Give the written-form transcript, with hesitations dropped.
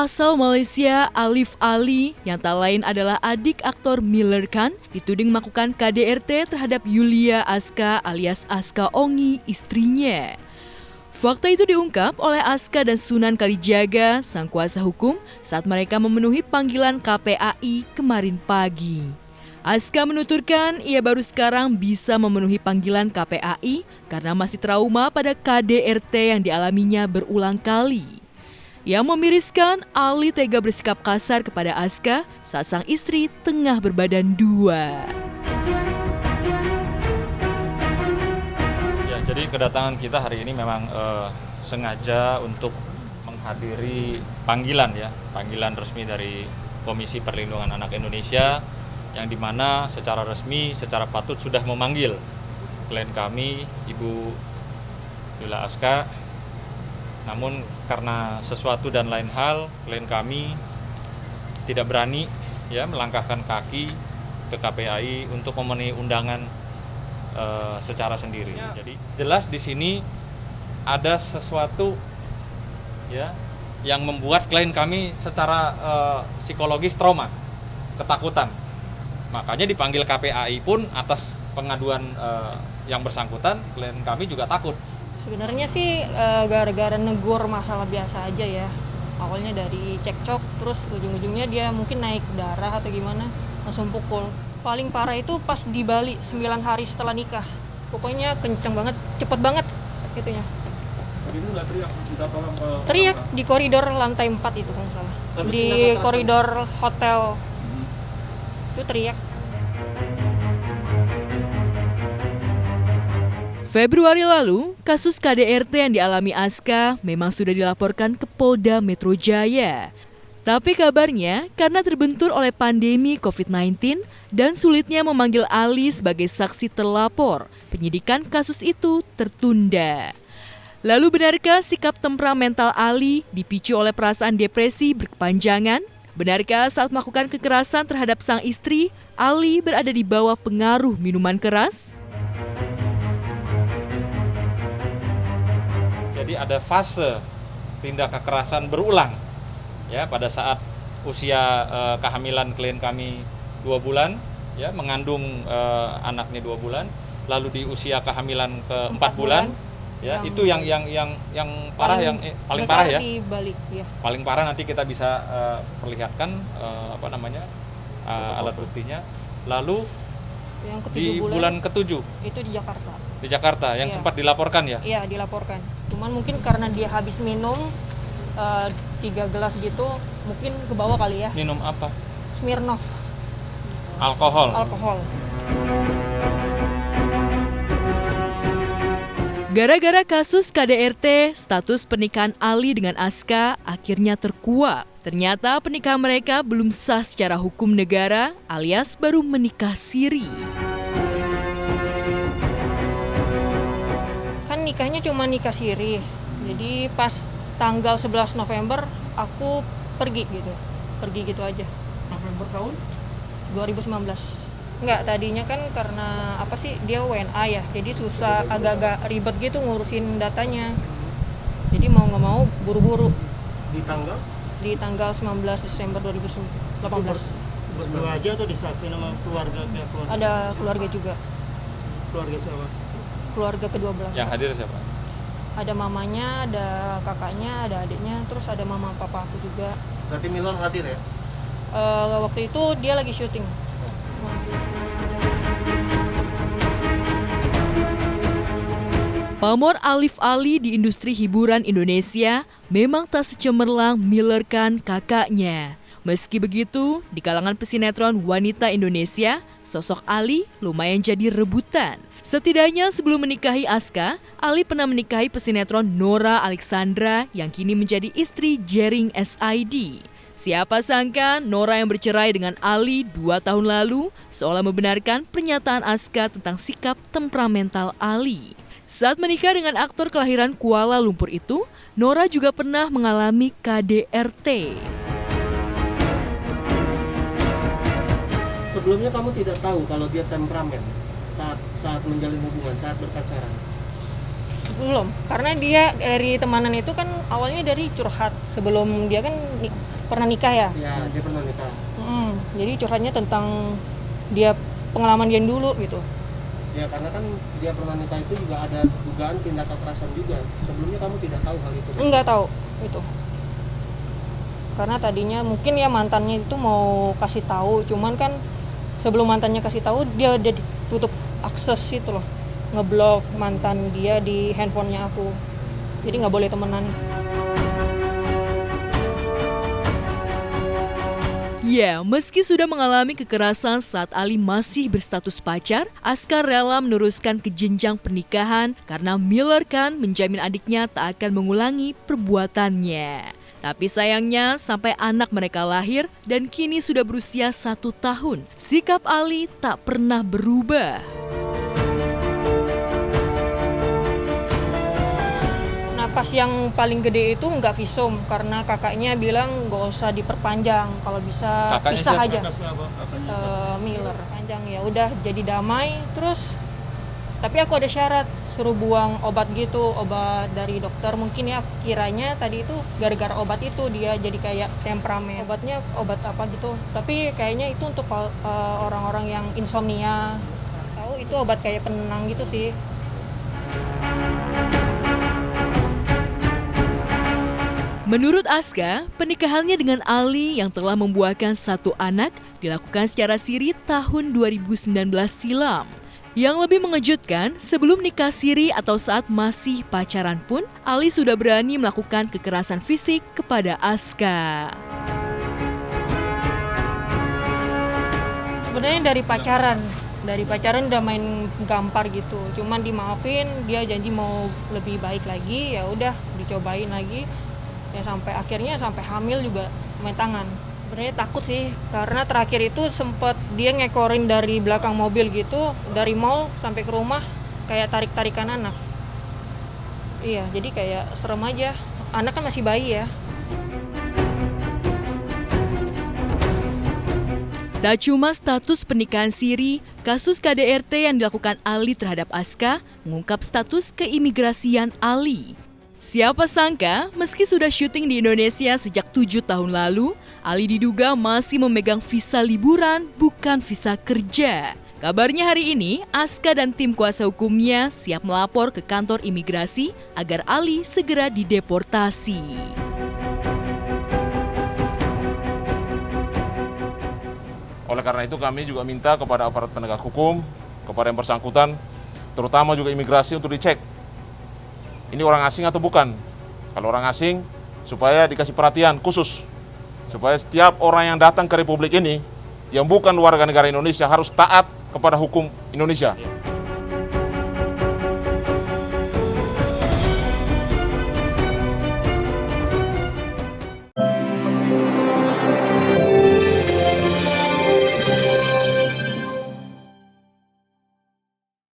asal Malaysia, Alif Ali, yang tak lain adalah adik aktor Miller Khan, dituding melakukan KDRT terhadap Yulia Aska alias Aska Ongi, istrinya. Fakta itu diungkap oleh Aska dan Sunan Kalijaga, sang kuasa hukum, saat mereka memenuhi panggilan KPAI kemarin pagi. Aska menuturkan ia baru sekarang bisa memenuhi panggilan KPAI karena masih trauma pada KDRT yang dialaminya berulang kali. Yang memiriskan, Ali tega bersikap kasar kepada Aska saat sang istri tengah berbadan dua. Ya, jadi kedatangan kita hari ini memang sengaja untuk menghadiri panggilan resmi dari Komisi Perlindungan Anak Indonesia, yang dimana secara resmi, secara patut sudah memanggil klien kami, Ibu Yulia Aska. Namun karena sesuatu dan lain hal, klien kami tidak berani melangkahkan kaki ke KPAI untuk memenuhi undangan secara sendiri. Jadi jelas di sini ada sesuatu yang membuat klien kami secara psikologis trauma, ketakutan. Makanya dipanggil KPAI pun atas pengaduan yang bersangkutan, klien kami juga takut. Sebenarnya sih gara-gara negur masalah biasa aja ya. Awalnya dari cekcok, terus ujung-ujungnya dia mungkin naik darah atau gimana, langsung pukul. Paling parah itu pas di Bali, 9 hari setelah nikah. Pokoknya kenceng banget, cepet banget gitunya. Begitu nggak teriak? Minta tolong ke... Teriak di koridor lantai 4 itu kalau salah. Di koridor hotel. Itu teriak. Februari lalu, kasus KDRT yang dialami Aska memang sudah dilaporkan ke Polda Metro Jaya. Tapi kabarnya karena terbentur oleh pandemi COVID-19 dan sulitnya memanggil Ali sebagai saksi terlapor, penyidikan kasus itu tertunda. Lalu benarkah sikap temperamental Ali dipicu oleh perasaan depresi berkepanjangan? Benarkah saat melakukan kekerasan terhadap sang istri, Ali berada di bawah pengaruh minuman keras? Jadi ada fase tindak kekerasan berulang pada saat usia kehamilan klien kami 2 bulan, mengandung anaknya 2 bulan, lalu di usia kehamilan ke 4 bulan, itu yang parah, yang paling parah ya. Di Bali, ya. Paling parah nanti kita bisa perlihatkan alat buktinya. Lalu yang di bulan ke-7 itu di Jakarta. Di Jakarta yang sempat dilaporkan ya? Iya, dilaporkan. Cuman mungkin karena dia habis minum 3 gelas gitu, mungkin ke bawah kali ya. Minum apa? Smirnoff. Alkohol. Gara-gara kasus KDRT, status pernikahan Ali dengan Aska akhirnya terkuak. Ternyata pernikahan mereka belum sah secara hukum negara, alias baru menikah siri. Kan nikahnya cuma nikah siri. Jadi pas tanggal 11 November aku pergi gitu aja. November tahun? 2019. Enggak, tadinya kan karena dia WNA ya, jadi susah, agak-agak ribet gitu ngurusin datanya. Jadi mau nggak mau buru-buru. Di tanggal? Di tanggal 19 Desember 2018. Berdua aja atau disasi sama keluarga? Ada keluarga juga. Keluarga siapa? Keluarga kedua belah. Yang hadir siapa? Ada mamanya, ada kakaknya, ada adiknya, terus ada mama papa aku juga. Berarti Miller hadir ya? Waktu itu dia lagi syuting. Pamor Alif Ali di industri hiburan Indonesia memang tak secemerlang Miller Khan kakaknya. Meski begitu, di kalangan pesinetron wanita Indonesia, sosok Ali lumayan jadi rebutan. Setidaknya sebelum menikahi Aska, Ali pernah menikahi pesinetron Nora Alexandra yang kini menjadi istri Jering SID. Siapa sangka Nora yang bercerai dengan Ali 2 tahun lalu seolah membenarkan pernyataan Aska tentang sikap temperamental Ali. Saat menikah dengan aktor kelahiran Kuala Lumpur itu, Nora juga pernah mengalami KDRT. Sebelumnya kamu tidak tahu kalau dia temperamen saat menjalin hubungan, saat berpacaran? Belum, karena dia dari temanan itu kan awalnya dari curhat sebelum dia kan pernah nikah ya. Ya, dia pernah nikah. Jadi curhatnya tentang dia pengalaman dia dulu gitu. Ya, karena kan dia pernah nikah itu juga ada dugaan tindak kekerasan juga. Sebelumnya kamu tidak tahu hal itu? Enggak tahu itu. Karena tadinya mungkin ya mantannya itu mau kasih tahu, cuman kan sebelum mantannya kasih tahu dia udah ditutup akses itu loh, ngeblok mantan dia di handphonenya aku, jadi nggak boleh temenan. Ya, meski sudah mengalami kekerasan saat Ali masih berstatus pacar, Aska rela meneruskan ke jenjang pernikahan karena Miller Khan menjamin adiknya tak akan mengulangi perbuatannya. Tapi sayangnya sampai anak mereka lahir dan kini sudah berusia 1 tahun, sikap Ali tak pernah berubah. Nah pas yang paling gede itu nggak visum karena kakaknya bilang nggak usah diperpanjang, kalau bisa Kakaknya pisah siapa? aja. Miller panjang ya udah jadi damai terus. Tapi aku ada syarat, suruh buang obat gitu, obat dari dokter. Mungkin ya kiranya tadi itu gara-gara obat itu dia jadi kayak temperamen. Obatnya obat apa gitu. Tapi kayaknya itu untuk orang-orang yang insomnia. Tahu itu obat kayak penenang gitu sih. Menurut Aska, pernikahannya dengan Ali yang telah membuahkan 1 anak dilakukan secara siri tahun 2019 silam. Yang lebih mengejutkan, sebelum nikah siri atau saat masih pacaran pun, Ali sudah berani melakukan kekerasan fisik kepada Aska. Sebenarnya dari pacaran udah main gampar gitu. Cuman dimaafin, dia janji mau lebih baik lagi, ya udah dicobain lagi. Ya sampai akhirnya sampai hamil juga main tangan. Sebenarnya takut sih, karena terakhir itu sempat dia ngekorin dari belakang mobil gitu, dari mall sampai ke rumah, kayak tarik-tarikan anak. Iya, jadi kayak serem aja. Anak kan masih bayi ya. Tak cuma status pernikahan siri, kasus KDRT yang dilakukan Ali terhadap Aska mengungkap status keimigrasian Ali. Siapa sangka, meski sudah syuting di Indonesia sejak 7 tahun lalu, Ali diduga masih memegang visa liburan, bukan visa kerja. Kabarnya hari ini, Aska dan tim kuasa hukumnya siap melapor ke kantor imigrasi agar Ali segera dideportasi. Oleh karena itu kami juga minta kepada aparat penegak hukum, kepada yang bersangkutan, terutama juga imigrasi untuk dicek. Ini orang asing atau bukan? Kalau orang asing, supaya dikasih perhatian khusus. Supaya setiap orang yang datang ke Republik ini, yang bukan warga negara Indonesia harus taat kepada hukum Indonesia.